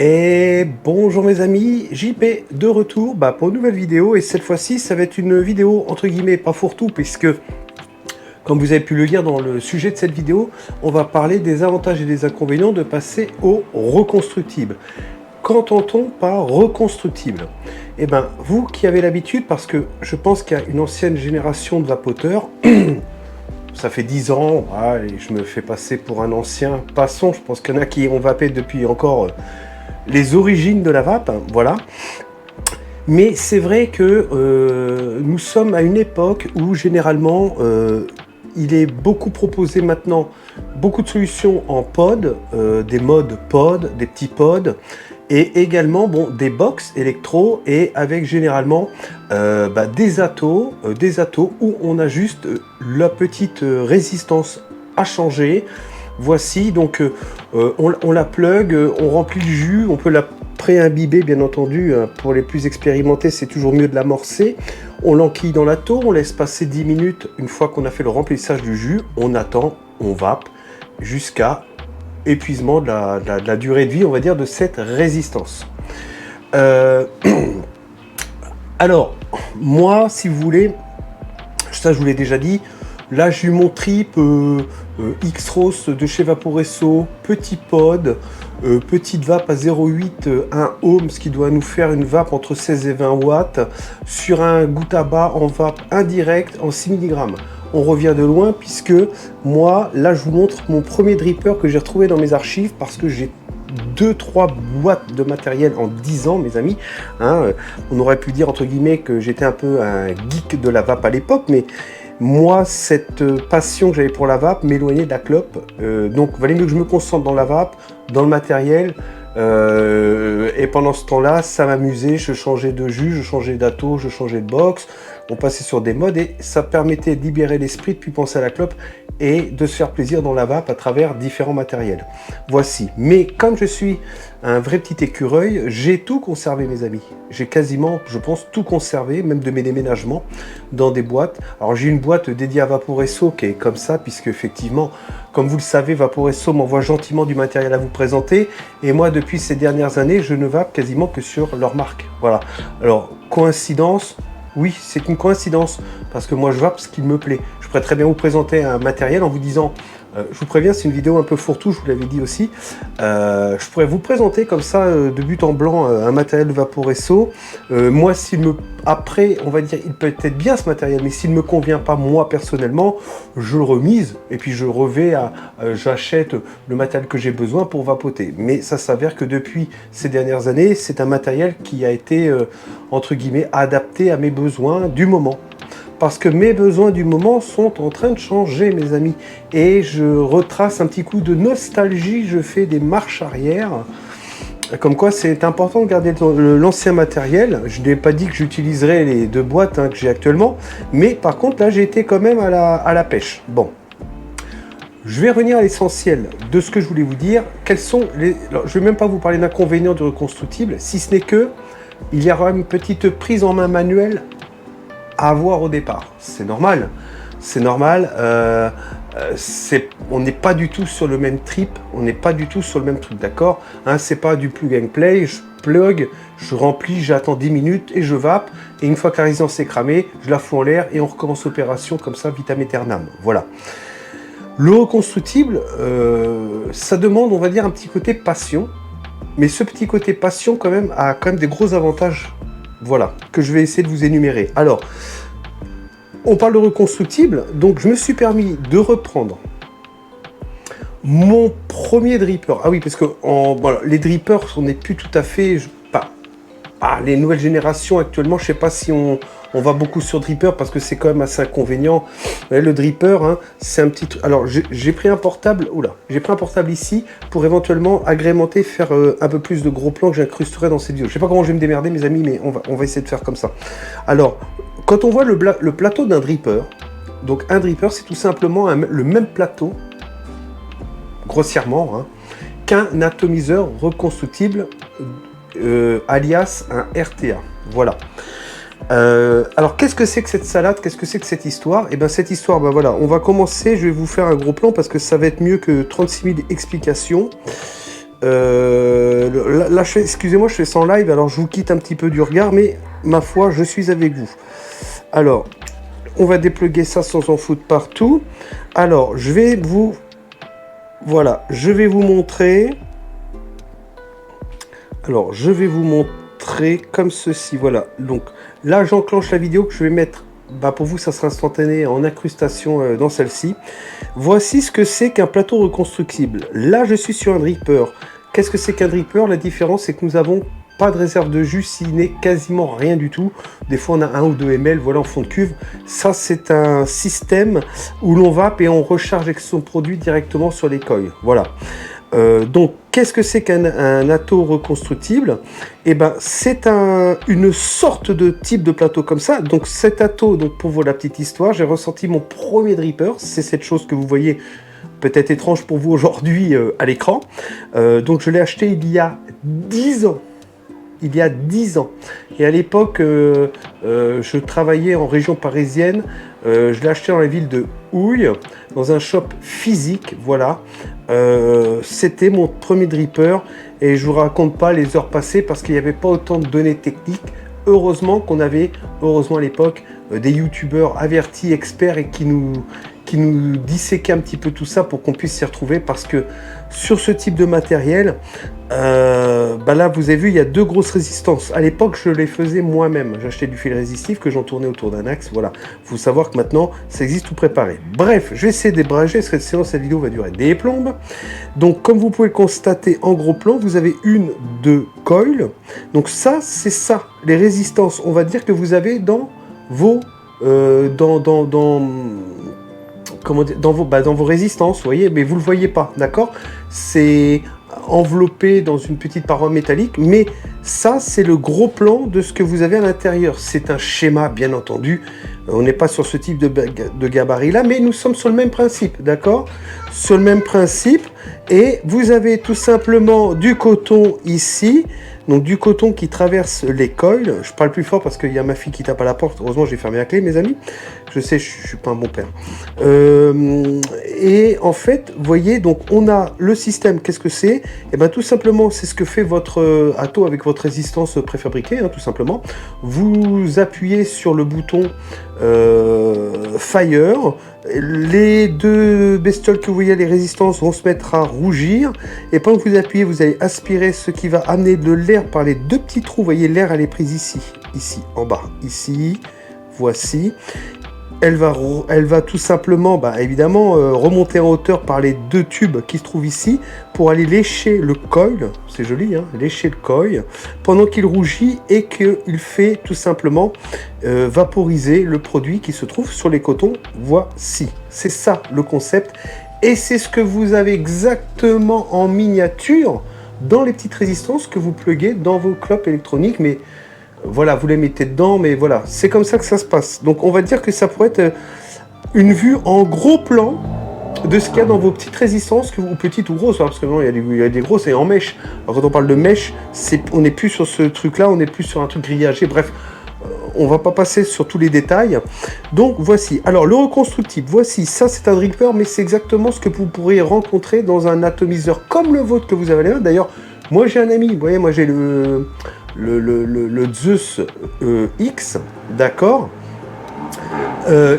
Et bonjour mes amis, JP de retour pour une nouvelle vidéo, et cette fois-ci ça va être une vidéo entre guillemets pas fourre-tout, puisque comme vous avez pu le lire dans le sujet de cette vidéo, on va parler des avantages et des inconvénients de passer au reconstructible. Qu'entend-on par reconstructible? Eh bien, vous qui avez l'habitude, parce que je pense qu'il y a une ancienne génération de vapoteurs, ça fait 10 ans, voilà, et je me fais passer pour un ancien, passons, je pense qu'il y en a qui ont vapé depuis encore les origines de la vape, hein, voilà. Mais c'est vrai que nous sommes à une époque où généralement il est beaucoup proposé maintenant, beaucoup de solutions en pod, des modes pod, des petits pods, et également des box électro, et avec généralement des atos où on a juste la petite résistance à changer. Voici, donc on la plug, on remplit le jus, on peut la pré-imbiber bien entendu, pour les plus expérimentés c'est toujours mieux de l'amorcer. On l'enquille dans l'atto, on laisse passer 10 minutes, une fois qu'on a fait le remplissage du jus, on attend, on vape jusqu'à épuisement de la durée de vie, on va dire, de cette résistance. Alors, moi, si vous voulez, ça je vous l'ai déjà dit, là j'ai eu mon trip X-Rose de chez Vaporesso, petit pod, petite vape à 0,8, 1 ohm, ce qui doit nous faire une vape entre 16 et 20 watts, sur un goutte à bas en vape indirect en 6 mg. On revient de loin, puisque moi, là je vous montre mon premier dripper que j'ai retrouvé dans mes archives, parce que j'ai 2-3 boîtes de matériel en 10 ans, mes amis. Hein, on aurait pu dire entre guillemets que j'étais un peu un geek de la vape à l'époque, mais moi, cette passion que j'avais pour la vape m'éloignait de la clope. Donc, il valait mieux que je me concentre dans la vape, dans le matériel. Et pendant ce temps-là, ça m'amusait. Je changeais de jus, je changeais d'atto, je changeais de box. On passait sur des modes et ça permettait de libérer l'esprit, de plus penser à la clope et de se faire plaisir dans la vape à travers différents matériels. Voici. Mais comme je suis un vrai petit écureuil, j'ai tout conservé, mes amis. J'ai quasiment, je pense, tout conservé, même de mes déménagements, dans des boîtes. Alors j'ai une boîte dédiée à Vaporesso qui est comme ça, puisque effectivement, comme vous le savez, Vaporesso m'envoie gentiment du matériel à vous présenter. Et moi, depuis ces dernières années, je ne vape quasiment que sur leur marque. Voilà. Alors, coïncidence? Oui, c'est une coïncidence, parce que moi je vape ce qui me plaît. Je pourrais très bien vous présenter un matériel en vous disant, je vous préviens, c'est une vidéo un peu fourre-tout, je vous l'avais dit aussi, je pourrais vous présenter comme ça, de but en blanc, un matériel de Vaporesso. Moi, après, on va dire, il peut être bien ce matériel, mais s'il ne me convient pas moi personnellement, je le remise, et puis je revais j'achète le matériel que j'ai besoin pour vapoter. Mais ça s'avère que depuis ces dernières années, c'est un matériel qui a été, entre guillemets, adapté à mes besoins du moment. Parce que mes besoins du moment sont en train de changer, mes amis. Et je retrace un petit coup de nostalgie, je fais des marches arrière. Comme quoi, c'est important de garder l'ancien matériel. Je n'ai pas dit que j'utiliserais les 2 boîtes que j'ai actuellement. Mais par contre, là, j'ai été quand même à la pêche. Bon. Je vais revenir à l'essentiel de ce que je voulais vous dire. Quels sont les... Alors, je ne vais même pas vous parler d'inconvénients du reconstructible, si ce n'est que il y aura une petite prise en main manuelle à avoir au départ. C'est normal. C'est normal. On n'est pas du tout sur le même trip. On n'est pas du tout sur le même truc, d'accord, hein, c'est pas du plug and play. Je plug, je remplis, j'attends 10 minutes et je vape. Et une fois que la résistance est cramée, je la fous en l'air et on recommence l'opération comme ça, vitam aeternam. Voilà. Le reconstructible, ça demande, on va dire, un petit côté passion. Mais ce petit côté passion, quand même, a quand même des gros avantages. Voilà, que je vais essayer de vous énumérer. Alors, on parle de reconstructible, donc je me suis permis de reprendre mon premier dripper. Ah oui, parce que voilà, les drippers, on n'est plus tout à fait... les nouvelles générations actuellement, je ne sais pas si on va beaucoup sur dripper, parce que c'est quand même assez inconvénient. Vous voyez, le dripper, hein, c'est un petit truc... Alors, j'ai pris un portable, j'ai pris un portable ici, pour éventuellement agrémenter, faire un peu plus de gros plans que j'incrusterai dans cette vidéo. Je ne sais pas comment je vais me démerder, mes amis, mais on va essayer de faire comme ça. Alors, quand on voit le plateau d'un dripper, donc un dripper, c'est tout simplement le même plateau, grossièrement, hein, qu'un atomiseur reconstructible, alias un RTA. Voilà. Alors, qu'est-ce que c'est que cette salade? Qu'est-ce que c'est que cette histoire? Et bien, cette histoire, voilà, on va commencer. Je vais vous faire un gros plan parce que ça va être mieux que 36 000 explications. Là, excusez-moi, je fais ça en live, alors je vous quitte un petit peu du regard, mais ma foi, je suis avec vous. Alors, on va dépluguer ça sans en foutre partout. Alors, je vais vous... Voilà, je vais vous montrer... Alors, je vais vous montrer comme ceci, voilà. Donc, là, j'enclenche la vidéo que je vais mettre... Bah pour vous, ça sera instantané en incrustation dans celle-ci. Voici ce que c'est qu'un plateau reconstructible. Là, je suis sur un dripper. Qu'est-ce que c'est qu'un dripper? La différence, c'est que nous avons pas de réserve de jus, s'il n'est quasiment rien du tout. Des fois, on a 1 ou 2 ml, voilà, en fond de cuve. Ça, c'est un système où l'on va et on recharge avec son produit directement sur les coils. Voilà. Donc, qu'est-ce que c'est qu'un atteau reconstructible? Eh ben, c'est une sorte de type de plateau comme ça. Donc, cet atteau, donc pour vous la petite histoire, j'ai ressenti mon premier dripper. C'est cette chose que vous voyez, peut-être étrange pour vous aujourd'hui à l'écran. Donc, je l'ai acheté il y a 10 ans. Il y a 10 ans. Et à l'époque, je travaillais en région parisienne. Je l'ai acheté dans la ville de Houille, dans un shop physique, voilà. C'était mon premier dripper et je vous raconte pas les heures passées parce qu'il n'y avait pas autant de données techniques. Heureusement qu'on avait, à l'époque, des youtubeurs avertis, experts et qui nous disséquaient un petit peu tout ça pour qu'on puisse s'y retrouver, parce que sur ce type de matériel, bah là vous avez vu, il y a 2 grosses résistances. À l'époque, je les faisais moi-même. J'achetais du fil résistif que j'entournais autour d'un axe. Voilà, il faut savoir que maintenant ça existe tout préparé. Bref, je vais essayer de débrager parce que sinon cette vidéo va durer des plombes. Donc comme vous pouvez le constater en gros plan, vous avez 2 coils. Donc ça, c'est ça, les résistances, on va dire, que vous avez dans vos comment dire, dans vos résistances, vous voyez, mais vous le voyez pas, d'accord? C'est enveloppé dans une petite paroi métallique, mais ça, c'est le gros plan de ce que vous avez à l'intérieur. C'est un schéma, bien entendu. On n'est pas sur ce type de gabarit-là, mais nous sommes sur le même principe, d'accord? Sur le même principe, et vous avez tout simplement du coton ici, donc du coton qui traverse les coils. Je parle plus fort parce qu'il y a ma fille qui tape à la porte. Heureusement, j'ai fermé la clé, mes amis. Je sais, je suis pas un bon père. Et en fait, vous voyez, donc on a le système. Qu'est-ce que c'est? Et bien, tout simplement, c'est ce que fait votre atteau avec votre résistance préfabriquée, hein, tout simplement. Vous appuyez sur le bouton Fire. Les 2 bestioles que vous voyez, les résistances, vont se mettre à rougir. Et pendant que vous appuyez, vous allez aspirer ce qui va amener de l'air par les 2 petits trous. Vous voyez, l'air, elle est prise ici, en bas, ici, voici. Elle va tout simplement, évidemment, remonter en hauteur par les 2 tubes qui se trouvent ici pour aller lécher le coil. C'est joli, hein, lécher le coil pendant qu'il rougit et qu'il fait tout simplement vaporiser le produit qui se trouve sur les cotons. Voici, c'est ça le concept, et c'est ce que vous avez exactement en miniature dans les petites résistances que vous pluguez dans vos clopes électroniques. Mais voilà, vous les mettez dedans, mais voilà, c'est comme ça que ça se passe. Donc on va dire que ça pourrait être une vue en gros plan de ce qu'il y a dans vos petites résistances, ou petites ou grosses, hein, parce que non, il y a des grosses et en mèche. Alors quand on parle de mèche, on n'est plus sur ce truc-là, on n'est plus sur un truc grillagé, bref, on va pas passer sur tous les détails. Donc voici, alors le reconstructible, voici, ça c'est un dripper, mais c'est exactement ce que vous pourriez rencontrer dans un atomiseur comme le vôtre que vous avez là. D'ailleurs, moi j'ai un ami, vous voyez, moi j'ai le Zeus X, d'accord.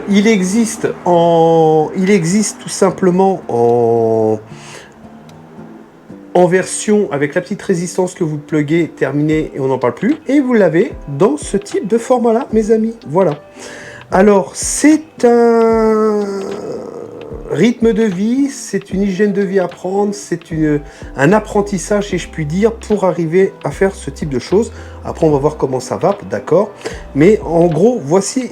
Il existe tout simplement en version avec la petite résistance que vous pluguez, terminée, et on n'en parle plus. Et vous l'avez dans ce type de format-là, mes amis. Voilà. Alors, c'est un rythme de vie, c'est une hygiène de vie à prendre, c'est un apprentissage, si je puis dire, pour arriver à faire ce type de choses. Après, on va voir comment ça va, d'accord. Mais en gros, voici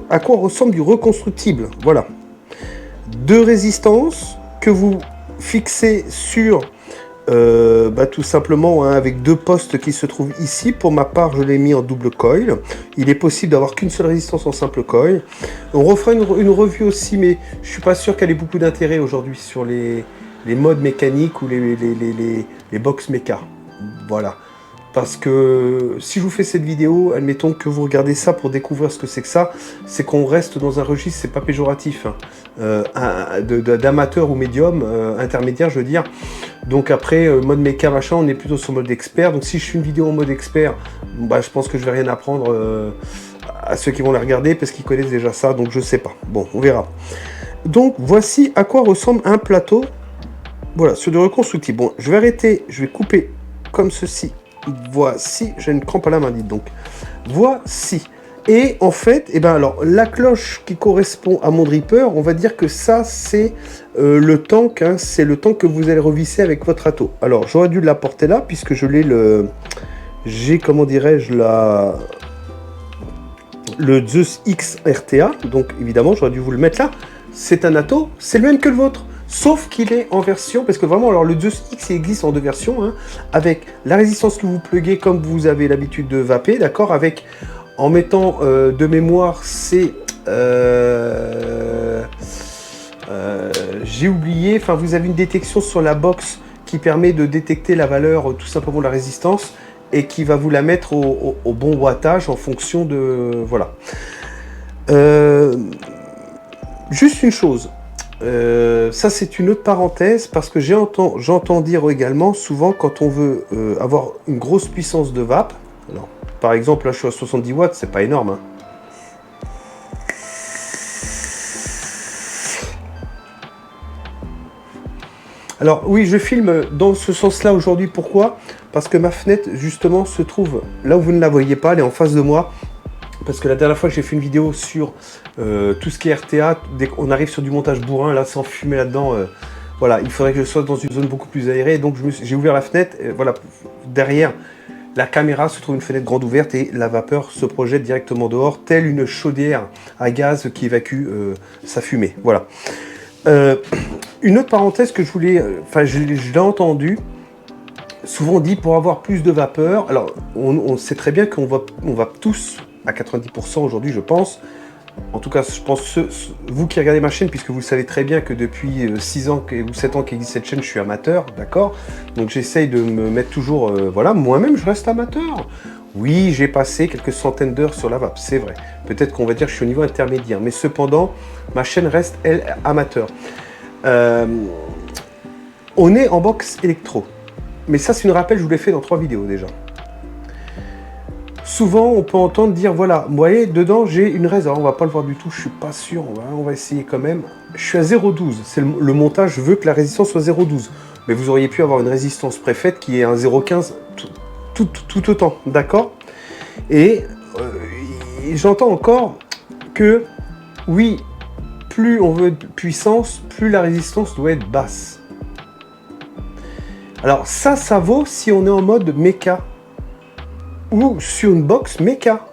à quoi ressemble du reconstructible. Voilà. 2 résistances que vous fixez sur tout simplement, hein, avec 2 postes qui se trouvent ici. Pour ma part, je l'ai mis en double coil. Il est possible d'avoir qu'une seule résistance en simple coil. On refera une revue aussi, mais je suis pas sûr qu'elle ait beaucoup d'intérêt aujourd'hui sur les modes mécaniques ou les box méca. Voilà. Parce que si je vous fais cette vidéo, admettons que vous regardez ça pour découvrir ce que c'est que ça, c'est qu'on reste dans un registre, c'est pas péjoratif, hein, d'amateur ou médium, intermédiaire je veux dire. Donc après, mode méca machin, on est plutôt sur mode expert. Donc si je fais une vidéo en mode expert, bah, je pense que je vais rien apprendre à ceux qui vont la regarder parce qu'ils connaissent déjà ça, donc je sais pas. Bon, on verra. Donc voici à quoi ressemble un plateau. Voilà, sur du reconstructible. Bon, je vais arrêter, je vais couper comme ceci. Voici, j'ai une crampe à la main, dites donc. Voici. Et en fait, eh ben alors, la cloche qui correspond à mon dripper, on va dire que ça, c'est le tank, hein, c'est le tank que vous allez revisser avec votre râteau. Alors, j'aurais dû la porter là, puisque je l'ai j'ai, comment dirais-je, le Zeus X RTA, donc évidemment, j'aurais dû vous le mettre là. C'est un râteau, c'est le même que le vôtre. Sauf qu'il est en version, parce que vraiment, alors le Zeus X il existe en deux versions, hein, avec la résistance que vous pluguez comme vous avez l'habitude de vaper, d'accord, avec, en mettant de mémoire, c'est, j'ai oublié, enfin vous avez une détection sur la box qui permet de détecter la valeur tout simplement de la résistance et qui va vous la mettre au bon wattage en fonction de, voilà. Juste une chose. Ça c'est une autre parenthèse parce que j'entends dire également souvent quand on veut avoir une grosse puissance de vape, alors par exemple là je suis à 70 watts, c'est pas énorme, hein. Alors oui, je filme dans ce sens là aujourd'hui, pourquoi? Parce que ma fenêtre justement se trouve là où vous ne la voyez pas, elle est en face de moi. Parce que la dernière fois que j'ai fait une vidéo sur tout ce qui est RTA, dès qu'on arrive sur du montage bourrin, là sans fumer là-dedans, voilà, il faudrait que je sois dans une zone beaucoup plus aérée. Donc j'ai ouvert la fenêtre, voilà, derrière la caméra se trouve une fenêtre grande ouverte et la vapeur se projette directement dehors, telle une chaudière à gaz qui évacue sa fumée. Voilà. Une autre parenthèse que je voulais, enfin je l'ai entendu, souvent dit pour avoir plus de vapeur, alors on sait très bien qu'on va tous à 90% aujourd'hui, je pense. En tout cas, je pense, vous qui regardez ma chaîne, puisque vous le savez très bien que depuis 6 ans ou 7 ans qu'existe cette chaîne, je suis amateur, d'accord? Donc j'essaye de me mettre toujours, voilà, moi-même je reste amateur. Oui, j'ai passé quelques centaines d'heures sur la vape, c'est vrai. Peut-être qu'on va dire que je suis au niveau intermédiaire, mais cependant, ma chaîne reste, elle, amateur. On est en box électro. Mais ça, c'est une rappel, je vous l'ai fait dans 3 vidéos déjà. Souvent, on peut entendre dire, voilà, vous voyez, dedans, j'ai une réserve. On va pas le voir du tout, je suis pas sûr. On va essayer quand même. Je suis à 0,12. C'est le montage veut que la résistance soit 0,12. Mais vous auriez pu avoir une résistance préfaite qui est un 0,15 tout autant, d'accord? Et j'entends encore que, oui, plus on veut de puissance, plus la résistance doit être basse. Alors ça vaut si on est en mode méca. Ou sur une box méca.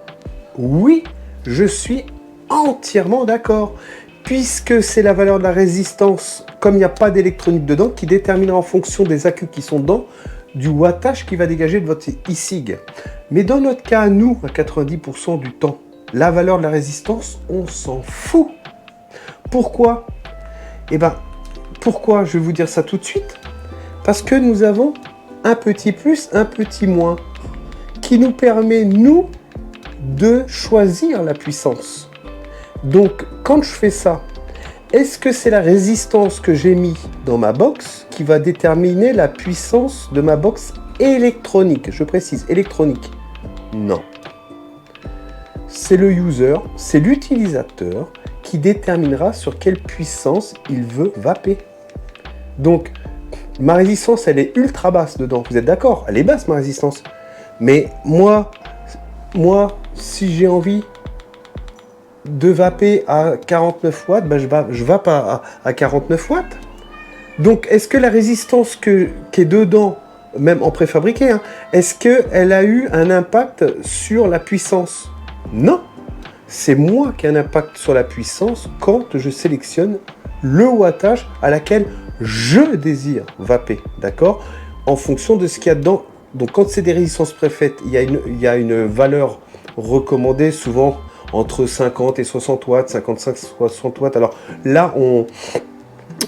Oui, je suis entièrement d'accord. Puisque c'est la valeur de la résistance, comme il n'y a pas d'électronique dedans, qui déterminera en fonction des accus qui sont dedans, du wattage qui va dégager de votre e-cig. Mais dans notre cas, nous, à 90% du temps, la valeur de la résistance, on s'en fout. Pourquoi? Eh bien, pourquoi? Je vais vous dire ça tout de suite. Parce que nous avons un petit plus, un petit moins, qui nous permet, nous, de choisir la puissance. Donc, quand je fais ça, est-ce que c'est la résistance que j'ai mis dans ma box qui va déterminer la puissance de ma box électronique? Je précise, électronique. Non. C'est le user, c'est l'utilisateur qui déterminera sur quelle puissance il veut vaper. Donc, ma résistance, elle est ultra basse dedans. Vous êtes d'accord? Elle est basse, ma résistance. Mais moi, si j'ai envie de vaper à 49 watts, ben je vape à 49 watts. Donc, est-ce que la résistance qui est dedans, même en préfabriqué, hein, est-ce qu'elle a eu un impact sur la puissance? Non. C'est moi qui ai un impact sur la puissance quand je sélectionne le wattage à laquelle je désire vaper, d'accord? En fonction de ce qu'il y a dedans. Donc quand c'est des résistances préfaites, il y a une valeur recommandée, souvent entre 50 et 60 watts, 55, 60 watts. Alors là,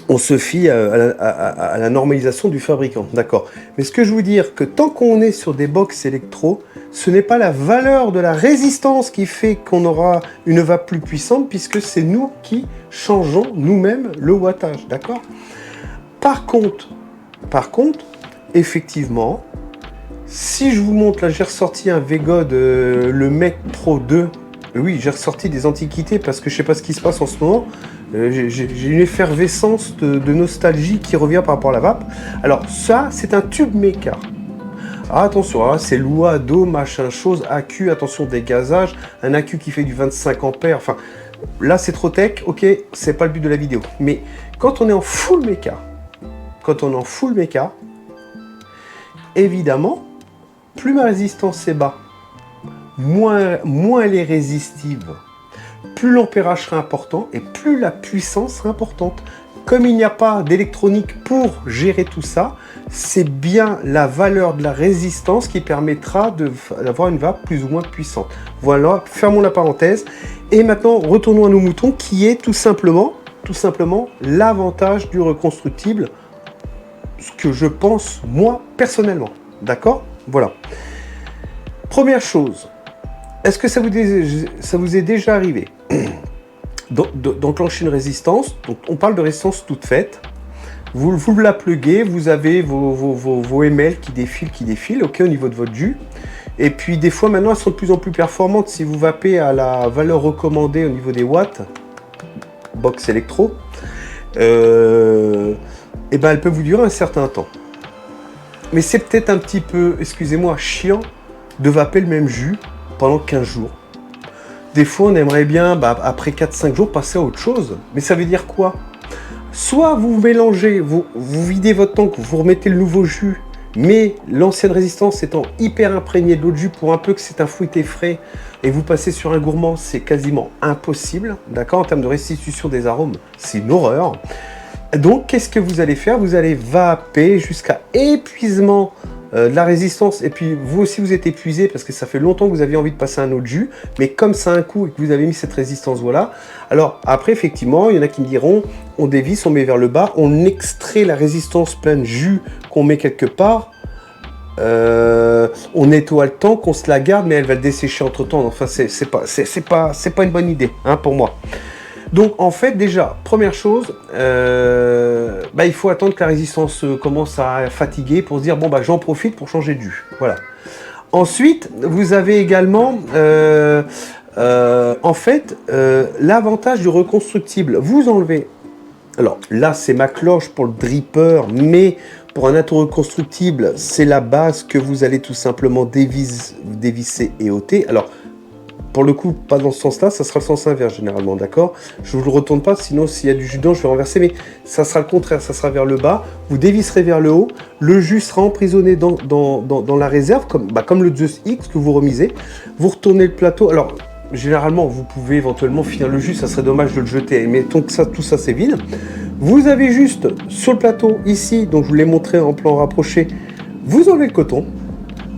on se fie à la normalisation du fabricant, d'accord. Mais ce que je veux dire, que tant qu'on est sur des box électro, ce n'est pas la valeur de la résistance qui fait qu'on aura une vape plus puissante, puisque c'est nous qui changeons nous-mêmes le wattage, d'accord. Par contre, effectivement, si je vous montre, là j'ai ressorti un Vegod, le Mec Pro 2, oui, j'ai ressorti des antiquités parce que je sais pas ce qui se passe en ce moment. J'ai une effervescence de nostalgie qui revient par rapport à la vape. Alors ça, c'est un tube méca. Ah, attention, hein, c'est loi d'eau, machin chose, AQ, attention dégazage, un AQ qui fait du 25 ampères. Enfin, là c'est trop tech, ok, c'est pas le but de la vidéo. Mais quand on est en full méca, évidemment, plus ma résistance est bas, moins elle est résistive, plus l'ampérage sera important et plus la puissance sera importante. Comme il n'y a pas d'électronique pour gérer tout ça, c'est bien la valeur de la résistance qui permettra d'avoir une vape plus ou moins puissante. Voilà, fermons la parenthèse. Et maintenant, retournons à nos moutons, qui est tout simplement l'avantage du reconstructible, ce que je pense moi personnellement. D'accord? Voilà. Première chose, est-ce que ça vous est déjà arrivé d'enclencher une résistance? Donc, on parle de résistance toute faite. Vous la pluguez, vous avez vos ml qui défilent, ok, au niveau de votre jus. Et puis des fois maintenant elles sont de plus en plus performantes. Si vous vapez à la valeur recommandée au niveau des watts, box électro, et ben elles peuvent vous durer un certain temps. Mais c'est peut-être un petit peu, excusez-moi, chiant de vaper le même jus pendant 15 jours. Des fois, on aimerait bien, après 4-5 jours, passer à autre chose. Mais ça veut dire quoi? Soit vous mélangez, vous videz votre tank, vous remettez le nouveau jus, mais l'ancienne résistance étant hyper imprégnée de l'autre jus pour un peu que c'est un fruité frais, et vous passez sur un gourmand, c'est quasiment impossible. D'accord? En termes de restitution des arômes, c'est une horreur. Donc, qu'est-ce que vous allez faire? Vous allez vaper jusqu'à épuisement de la résistance, et puis vous aussi vous êtes épuisé parce que ça fait longtemps que vous aviez envie de passer un autre jus, mais comme ça a un coup et que vous avez mis cette résistance, voilà. Alors après, effectivement, il y en a qui me diront, on dévisse, on met vers le bas, on extrait la résistance plein de jus qu'on met quelque part, on nettoie le tank, on se la garde, mais elle va le dessécher entre temps. Enfin, c'est pas une bonne idée, hein, pour moi. Donc en fait, déjà, première chose, il faut attendre que la résistance commence à fatiguer pour se dire, bon, j'en profite pour changer de jus. Voilà. Ensuite, vous avez également, l'avantage du reconstructible. Vous enlevez, alors là, c'est ma cloche pour le dripper, mais pour un atout reconstructible, c'est la base que vous allez tout simplement dévisser et ôter. Alors, pour le coup, pas dans ce sens-là, ça sera le sens inverse généralement, d'accord? Je ne vous le retourne pas, sinon s'il y a du jus dedans, je vais renverser, mais ça sera le contraire, ça sera vers le bas, vous dévisserez vers le haut, le jus sera emprisonné dans la réserve, comme le Zeus X que vous remisez, vous retournez le plateau, alors généralement vous pouvez éventuellement finir le jus, ça serait dommage de le jeter, mais tant que tout ça c'est vide, vous avez juste sur le plateau, ici, donc je vous l'ai montré en plan rapproché, vous enlevez le coton,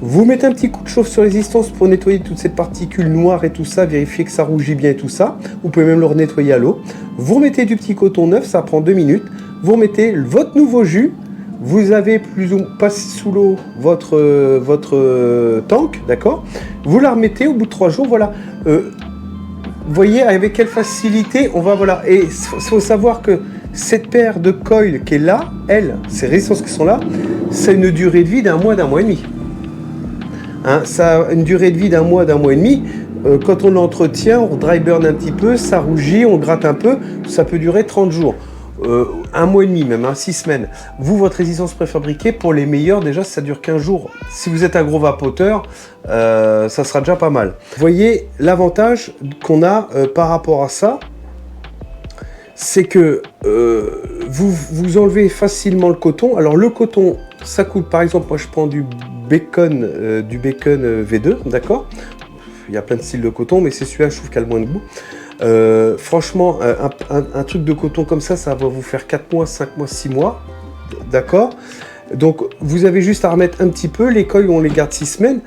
vous mettez un petit coup de chauffe sur résistance pour nettoyer toute cette particule noire et tout ça, vérifier que ça rougit bien et tout ça. Vous pouvez même le renettoyer à l'eau. Vous remettez du petit coton neuf, ça prend 2 minutes. Vous remettez votre nouveau jus. Vous avez plus ou moins passé sous l'eau votre tank, d'accord? Vous la remettez au bout de 3 jours, voilà. Vous voyez avec quelle facilité on va, voilà. Et il faut savoir que cette paire de coils qui est là, ces résistances qui sont là, ça a une durée de vie d'un mois et demi. Hein, ça a une durée de vie d'un mois et demi. Quand on l'entretient, on dry burn un petit peu, ça rougit, on gratte un peu, ça peut durer 30 jours. Un mois et demi même, 6 semaines. Vous, votre résistance préfabriquée, pour les meilleurs, déjà, ça dure 15 jours. Si vous êtes un gros vapoteur, ça sera déjà pas mal. Vous voyez, l'avantage qu'on a par rapport à ça, c'est que vous enlevez facilement le coton. Alors le coton, ça coûte, par exemple, moi je prends du bacon V2, d'accord? Il y a plein de styles de coton, mais c'est celui-là je trouve qu'il a le moins de goût. Franchement, un truc de coton comme ça va vous faire 4 mois, 5 mois, 6 mois, d'accord? Donc vous avez juste à remettre un petit peu, les coils on les garde 6 semaines,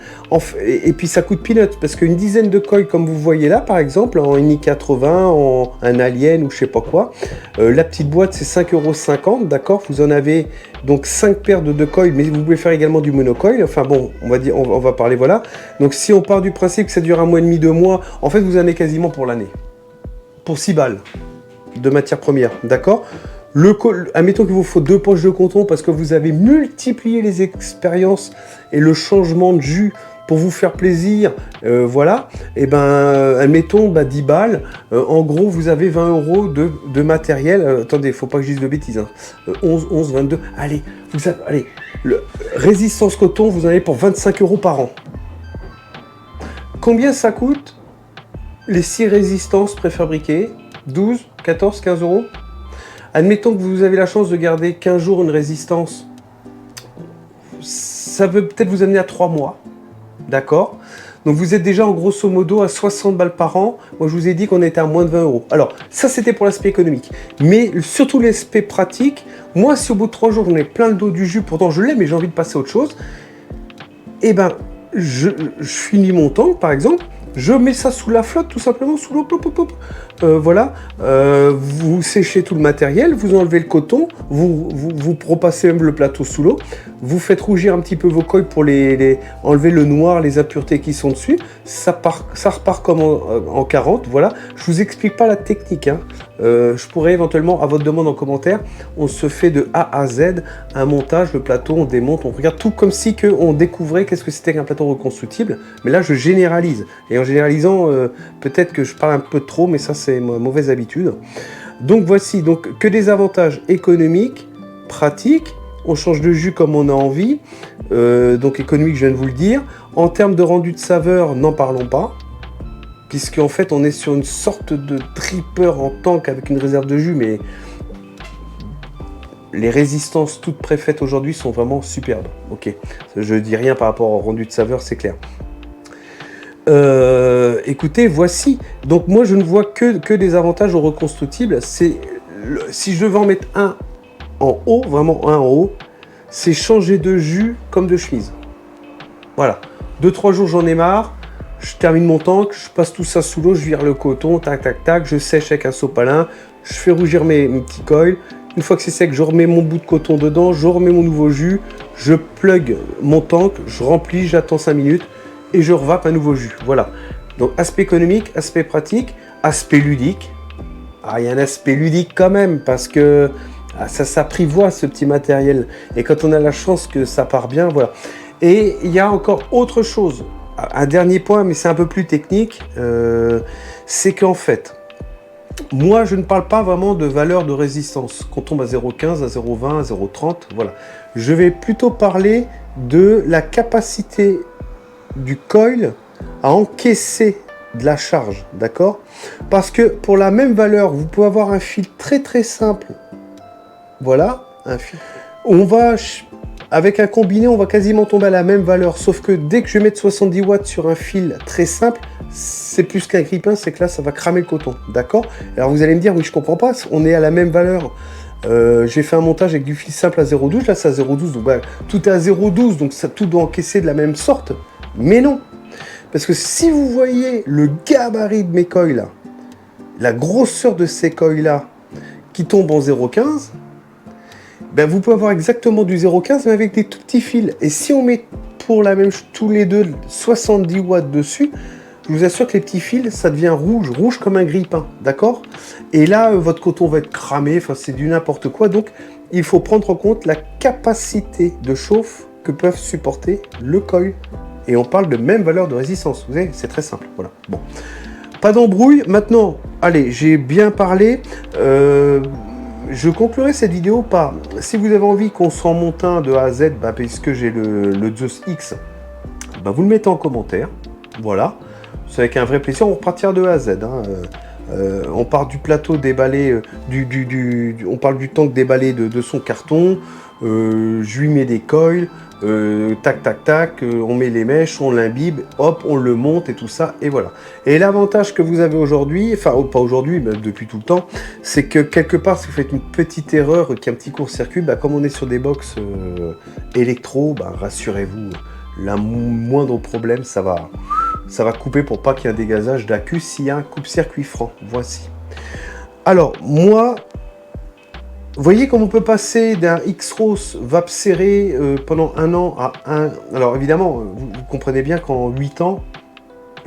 et puis ça coûte peanuts, parce qu'une dizaine de coils comme vous voyez là par exemple, en INI 80, en un Alien ou je sais pas quoi, la petite boîte c'est 5,50 €, d'accord, vous en avez donc 5 paires de 2 coils, mais vous pouvez faire également du monocoil, enfin bon, on va dire, on va parler voilà. Donc si on part du principe que ça dure 1 mois et demi, 2 mois, en fait vous en avez quasiment pour l'année, pour 6 balles de matière première, d'accord. Admettons qu'il vous faut 2 poches de coton parce que vous avez multiplié les expériences et le changement de jus pour vous faire plaisir, voilà, et ben, admettons 10 balles, en gros vous avez 20 € de matériel, attendez, faut pas que je dise de bêtises, hein. 11, 22, allez, résistance coton, vous en avez pour 25 € par an. Combien ça coûte les 6 résistances préfabriquées? 12, 14, 15 €. Admettons que vous avez la chance de garder 15 jours une résistance. Ça peut peut-être vous amener à 3 mois. D'accord? Donc vous êtes déjà en grosso modo à 60 balles par an. Moi je vous ai dit qu'on était à moins de 20 €. Alors ça c'était pour l'aspect économique. Mais surtout l'aspect pratique. Moi si au bout de 3 jours j'en ai plein le dos du jus, pourtant je l'ai mais j'ai envie de passer à autre chose. Eh ben je finis mon tank par exemple. Je mets ça sous la flotte, tout simplement, sous l'eau, voilà, vous séchez tout le matériel, vous enlevez le coton, vous repassez même le plateau sous l'eau, vous faites rougir un petit peu vos coils pour enlever le noir, les impuretés qui sont dessus, ça repart comme en 40, voilà. Je vous explique pas la technique, hein. Je pourrais éventuellement, à votre demande en commentaire, on se fait de A à Z un montage, le plateau, on démonte, on regarde tout comme si on découvrait qu'est-ce que c'était qu'un plateau reconstructible, mais là je généralise, et en généralisant, peut-être que je parle un peu trop, mais ça c'est ma mauvaise habitude. Donc voici, donc que des avantages économiques, pratiques, on change de jus comme on a envie, donc économique je viens de vous le dire. En termes de rendu de saveur, n'en parlons pas, puisqu'en fait on est sur une sorte de dripper en tank avec une réserve de jus, mais les résistances toutes préfaites aujourd'hui sont vraiment superbes. Ok, je dis rien par rapport au rendu de saveur, c'est clair. Écoutez, voici. Donc moi je ne vois que des avantages au reconstructible. Si je devais en mettre un en haut, vraiment un en haut, c'est changer de jus comme de chemise. Voilà. 2-3 jours j'en ai marre, je termine mon tank, je passe tout ça sous l'eau, je vire le coton, tac tac tac, je sèche avec un sopalin, je fais rougir mes petits coils. Une fois que c'est sec, je remets mon bout de coton dedans, je remets mon nouveau jus, je plug mon tank, je remplis, j'attends 5 minutes et je revape un nouveau jus. Voilà. Donc aspect économique, aspect pratique, aspect ludique. Ah, il y a un aspect ludique quand même parce que ça s'apprivoise ce petit matériel. Et quand on a la chance que ça part bien, voilà. Et il y a encore autre chose. Un dernier point, mais c'est un peu plus technique, c'est qu'en fait, moi je ne parle pas vraiment de valeur de résistance. Qu'on tombe à 0,15, à 0,20, à 0,30, voilà. Je vais plutôt parler de la capacité du coil à encaisser de la charge, d'accord? Parce que pour la même valeur, vous pouvez avoir un fil très très simple. Voilà, un fil. Avec un combiné, on va quasiment tomber à la même valeur, sauf que dès que je vais mettre 70 watts sur un fil très simple, c'est plus qu'un grippin, c'est que là, ça va cramer le coton, d'accord? Alors vous allez me dire, oui, je comprends pas, on est à la même valeur. J'ai fait un montage avec du fil simple à 0,12, là c'est à 0,12, donc tout est à 0,12, donc ça, tout doit encaisser de la même sorte, mais non. Parce que si vous voyez le gabarit de mes coils là, la grosseur de ces coils là, qui tombent en 0,15, ben vous pouvez avoir exactement du 0,15 mais avec des tout petits fils. Et si on met pour la même chose tous les deux 70 watts dessus, je vous assure que les petits fils, ça devient rouge, rouge comme un grille-pain, d'accord? Et là, votre coton va être cramé, enfin c'est du n'importe quoi. Donc, il faut prendre en compte la capacité de chauffe que peuvent supporter le coil. Et on parle de même valeur de résistance, vous voyez, c'est très simple, voilà. Bon, pas d'embrouille. Maintenant, allez, j'ai bien parlé. Je conclurai cette vidéo par, si vous avez envie qu'on s'en monte un de A à Z, puisque j'ai le Zeus X, vous le mettez en commentaire, voilà. C'est avec un vrai plaisir, on repartira de A à Z. Hein. On part du plateau déballé, on parle du tank déballé de son carton. je lui mets des coils, tac tac tac, on met les mèches, on l'imbibe, hop, on le monte et tout ça, et voilà. Et l'avantage que vous avez aujourd'hui, enfin pas aujourd'hui, mais depuis tout le temps, c'est que quelque part, si vous faites une petite erreur, qu'il y a un petit court-circuit, bah, comme on est sur des box électro, bah, rassurez-vous, la moindre problème, ça va couper pour pas qu'il y ait un dégazage d'accu s'il y a un coupe-circuit franc. Voici. Alors, moi, vous voyez comment on peut passer d'un X-Rose vape serré pendant un an à un... Alors évidemment, vous comprenez bien qu'en 8 ans,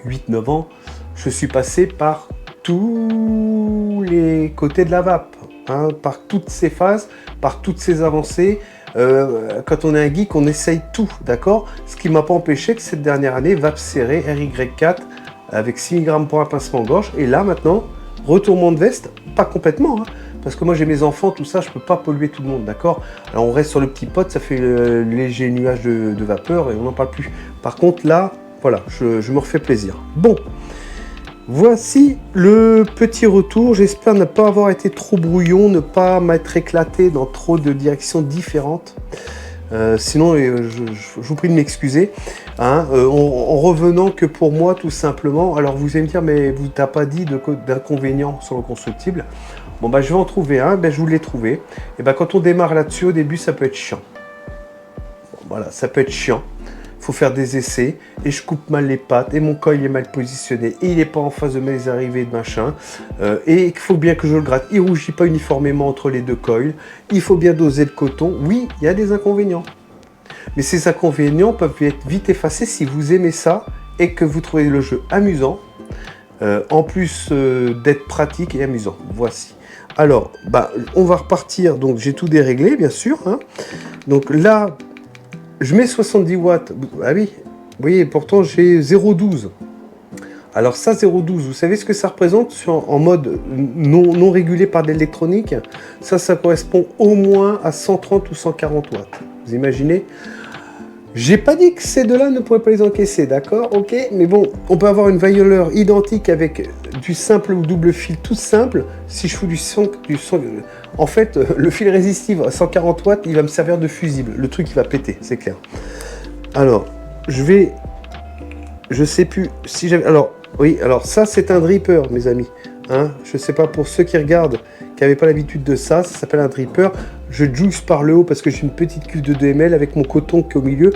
8-9 ans, je suis passé par tous les côtés de la vape, hein, par toutes ces phases, par toutes ces avancées. Quand on est un geek, on essaye tout, d'accord? Ce qui ne m'a pas empêché que cette dernière année, vape serré RY4 avec 6 mg pour un pincement-gorge. Et là maintenant, retournement de veste, pas complètement, hein, parce que moi j'ai mes enfants, tout ça, je peux pas polluer tout le monde, d'accord? Alors on reste sur le petit pot, ça fait le léger nuage de vapeur et on n'en parle plus. Par contre là, voilà, je me refais plaisir. Bon, voici le petit retour. J'espère ne pas avoir été trop brouillon, ne pas m'être éclaté dans trop de directions différentes. Sinon, je vous prie de m'excuser. Hein, en revenant que pour moi, tout simplement, alors vous allez me dire, mais vous n'avez pas dit d'inconvénients sur le constructible. Bon, bah, je vais en trouver un, ben, je vous l'ai trouvé. Et ben, quand on démarre là-dessus, au début, ça peut être chiant. Bon, voilà, ça peut être chiant. Il faut faire des essais, et je coupe mal les pattes, et mon coil est mal positionné, et il n'est pas en phase de mes arrivées de machin, et il faut bien que je le gratte. Il ne rougit pas uniformément entre les deux coils, il faut bien doser le coton. Oui, il y a des inconvénients. Mais ces inconvénients peuvent être vite effacés si vous aimez ça, et que vous trouvez le jeu amusant, en plus d'être pratique et amusant. Voici. Alors, bah, on va repartir, donc j'ai tout déréglé, bien sûr. Hein. Donc là, je mets 70 watts. Ah oui, vous voyez, pourtant j'ai 0,12. Alors ça, 0,12, vous savez ce que ça représente en mode non régulé par de l'électronique? Ça correspond au moins à 130 ou 140 watts. Vous imaginez? J'ai pas dit que ces deux-là ne pourraient pas les encaisser, d'accord? Ok, mais bon, on peut avoir une valeur identique avec du simple ou double fil tout simple. Si je fous du son, en fait, le fil résistif à 140 watts, il va me servir de fusible. Le truc, il va péter, c'est clair. Alors, je sais plus si j'avais... Alors, oui, alors ça, c'est un dripper, mes amis. Hein, je sais pas, pour ceux qui regardent, qui n'avaient pas l'habitude de ça, ça s'appelle un dripper. Je juice par le haut parce que j'ai une petite cuve de 2 ml avec mon coton qui est au milieu.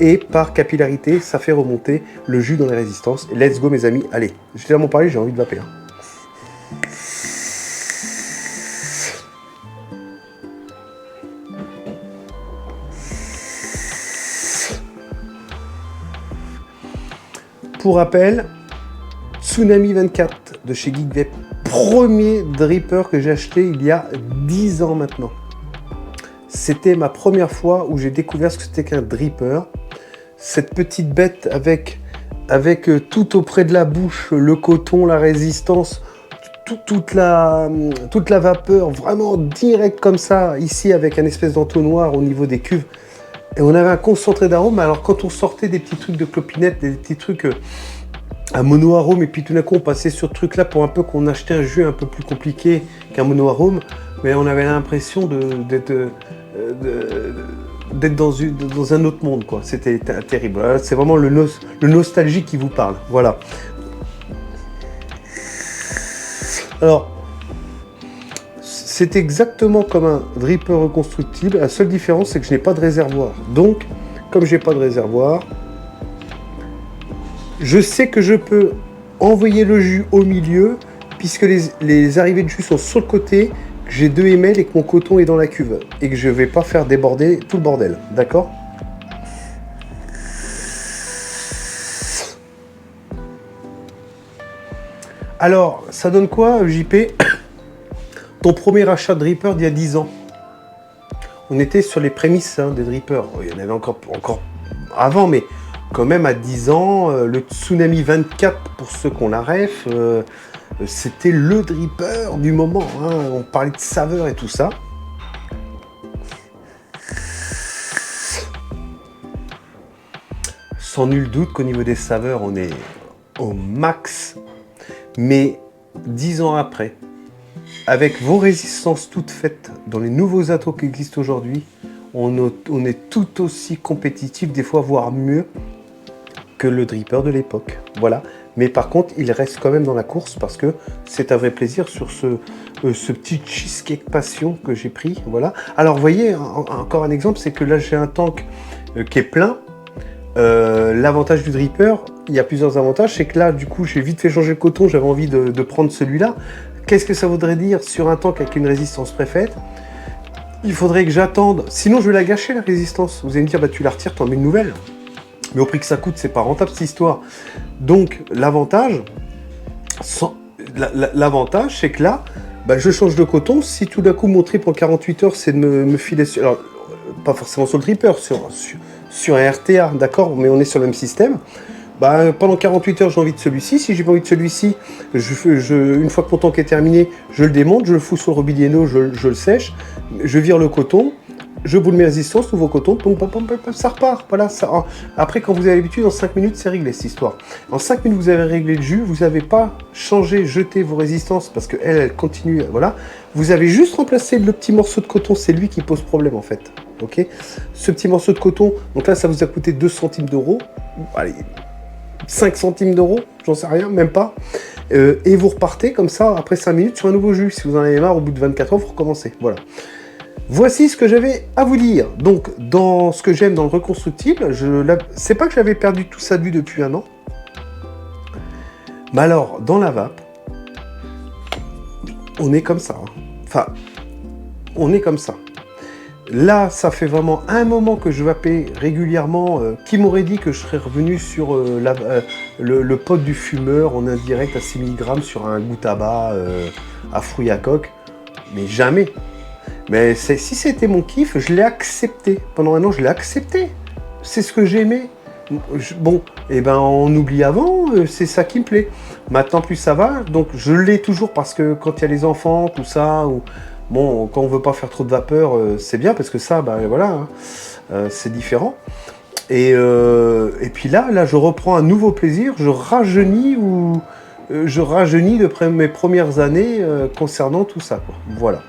Et par capillarité, ça fait remonter le jus dans les résistances. Et let's go, mes amis. Allez, j'ai tellement parlé, j'ai envie de vaper. Hein. Pour rappel, Tsunami 24 de chez Geek Vape, premier dripper que j'ai acheté il y a 10 ans maintenant. C'était ma première fois où j'ai découvert ce que c'était qu'un dripper. Cette petite bête avec tout auprès de la bouche, le coton, la résistance, toute la vapeur, vraiment direct comme ça, ici avec un espèce d'entonnoir au niveau des cuves. Et on avait un concentré d'arôme. Alors quand on sortait des petits trucs de clopinette, des petits trucs à mono-arôme, et puis tout d'un coup on passait sur ce truc là pour un peu qu'on achetait un jus un peu plus compliqué qu'un mono-arôme, mais on avait l'impression d'être dans un autre monde, quoi. C'était terrible. C'est vraiment le nostalgie qui vous parle. Voilà. Alors, c'est exactement comme un dripper reconstructible. La seule différence, c'est que je n'ai pas de réservoir. Donc, comme je n'ai pas de réservoir, je sais que je peux envoyer le jus au milieu, puisque les arrivées de jus sont sur le côté, que j'ai 2 ml et que mon coton est dans la cuve, et que je ne vais pas faire déborder tout le bordel. D'accord ? Alors, ça donne quoi, JP ? Ton premier achat de dripper d'il y a 10 ans. On était sur les prémices des drippers. Il y en avait encore avant, mais quand même à 10 ans, le Tsunami 24, pour ceux qu'on la ref, c'était le dripper du moment. Hein. On parlait de saveur et tout ça. Sans nul doute qu'au niveau des saveurs, on est au max. Mais 10 ans après, avec vos résistances toutes faites dans les nouveaux atos qui existent aujourd'hui, on est tout aussi compétitif, des fois voire mieux que le dripper de l'époque. Voilà. Mais par contre, il reste quand même dans la course parce que c'est un vrai plaisir sur ce petit cheesecake passion que j'ai pris. Voilà. Alors, vous voyez, encore un exemple, c'est que là, j'ai un tank qui est plein. L'avantage du dripper, il y a plusieurs avantages. C'est que là, du coup, j'ai vite fait changer le coton. J'avais envie de prendre celui-là. Qu'est-ce que ça voudrait dire sur un tank avec une résistance préfaite? Il faudrait que j'attende. Sinon, je vais la gâcher, la résistance. Vous allez me dire, bah, tu la retires, t'en mets une nouvelle. Mais au prix que ça coûte, c'est pas rentable cette histoire. Donc l'avantage, c'est que là, bah, je change de coton. Si tout d'un coup mon trip en 48 heures, c'est de me filer sur, alors, pas forcément sur le dripper, sur un RTA, d'accord, mais on est sur le même système. Bah, pendant 48 heures, j'ai envie de celui-ci. Si j'ai pas envie de celui-ci, une fois que mon tank est terminé, je le démonte, je le fous sur le Robidieno, je le sèche, je vire le coton. Je boule mes résistances, nouveau coton, ça repart. Voilà, ça. Après, quand vous avez l'habitude, en 5 minutes, c'est réglé cette histoire. En 5 minutes, vous avez réglé le jus, vous n'avez pas changé, jeté vos résistances parce qu'elle, elle continue. Voilà. Vous avez juste remplacé le petit morceau de coton, c'est lui qui pose problème en fait. Ok. Ce petit morceau de coton, donc là, ça vous a coûté 2 centimes d'euros. Allez, 5 centimes d'euros, j'en sais rien, même pas. Et vous repartez comme ça, après 5 minutes, sur un nouveau jus. Si vous en avez marre, au bout de 24 heures, vous recommencez. Voilà. Voici ce que j'avais à vous dire. Donc, dans ce que j'aime dans le reconstructible, c'est pas que j'avais perdu tout ça de vue depuis un an. Mais alors, dans la vape, on est comme ça. Hein. Enfin, on est comme ça. Là, ça fait vraiment un moment que je vapais régulièrement. Qui m'aurait dit que je serais revenu sur le pot du fumeur en indirect à 6 mg sur un goût tabac à fruits à coque? Mais jamais. Mais si c'était mon kiff, je l'ai accepté. Pendant un an, je l'ai accepté. C'est ce que j'aimais. Bon, et ben on oublie avant, c'est ça qui me plaît. Maintenant, plus ça va, donc je l'ai toujours parce que quand il y a les enfants, tout ça, ou bon, quand on veut pas faire trop de vapeur, c'est bien parce que ça, ben voilà, hein, c'est différent. Et puis là, je reprends un nouveau plaisir. Je rajeunis de mes premières années concernant tout ça, quoi. Voilà.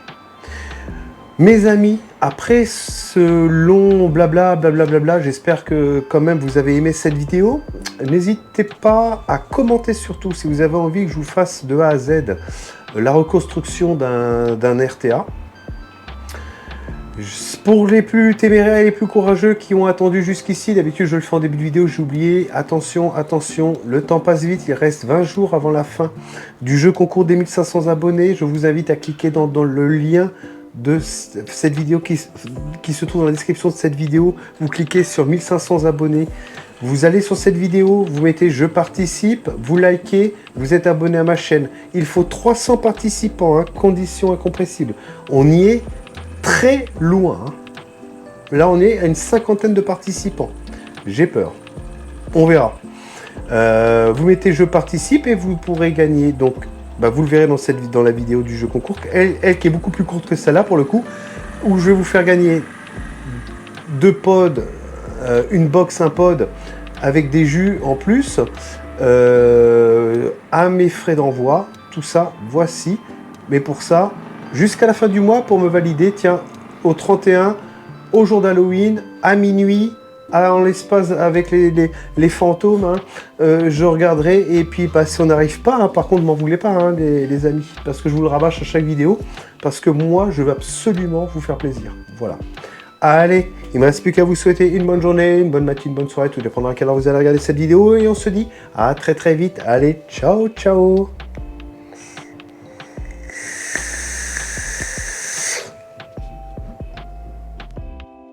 Mes amis, après ce long blablabla, j'espère que quand même vous avez aimé cette vidéo. N'hésitez pas à commenter surtout si vous avez envie que je vous fasse de A à Z la reconstruction d'un RTA. Pour les plus téméraires et les plus courageux qui ont attendu jusqu'ici, d'habitude je le fais en début de vidéo, j'ai oublié, attention, le temps passe vite, il reste 20 jours avant la fin du jeu concours des 1500 abonnés. Je vous invite à cliquer dans le lien de cette vidéo qui se trouve dans la description de cette vidéo. Vous cliquez sur 1500 abonnés, vous allez sur cette vidéo, vous mettez je participe, vous likez, vous êtes abonné à ma chaîne. Il faut 300 participants, hein, condition incompressible. On y est très loin, hein. Là on est à une 50aine de participants. J'ai peur, on verra. Vous mettez je participe et vous pourrez gagner. Donc bah, vous le verrez dans la vidéo du jeu concours, elle qui est beaucoup plus courte que celle-là pour le coup, où je vais vous faire gagner 2 pods, une box, un pod, avec des jus en plus, à mes frais d'envoi, tout ça, voici. Mais pour ça, jusqu'à la fin du mois, pour me valider, tiens, au 31, au jour d'Halloween, à minuit, en l'espace avec les fantômes, hein, je regarderai. Et puis bah, si on n'arrive pas, hein, par contre, m'en voulez pas, hein, les amis, parce que je vous le rabâche à chaque vidéo, parce que moi, je veux absolument vous faire plaisir. Voilà. Allez, il ne me reste plus qu'à vous souhaiter une bonne journée, une bonne matinée, une bonne soirée, tout dépendra à quelle heure vous allez regarder cette vidéo. Et on se dit à très très vite. Allez, ciao, ciao.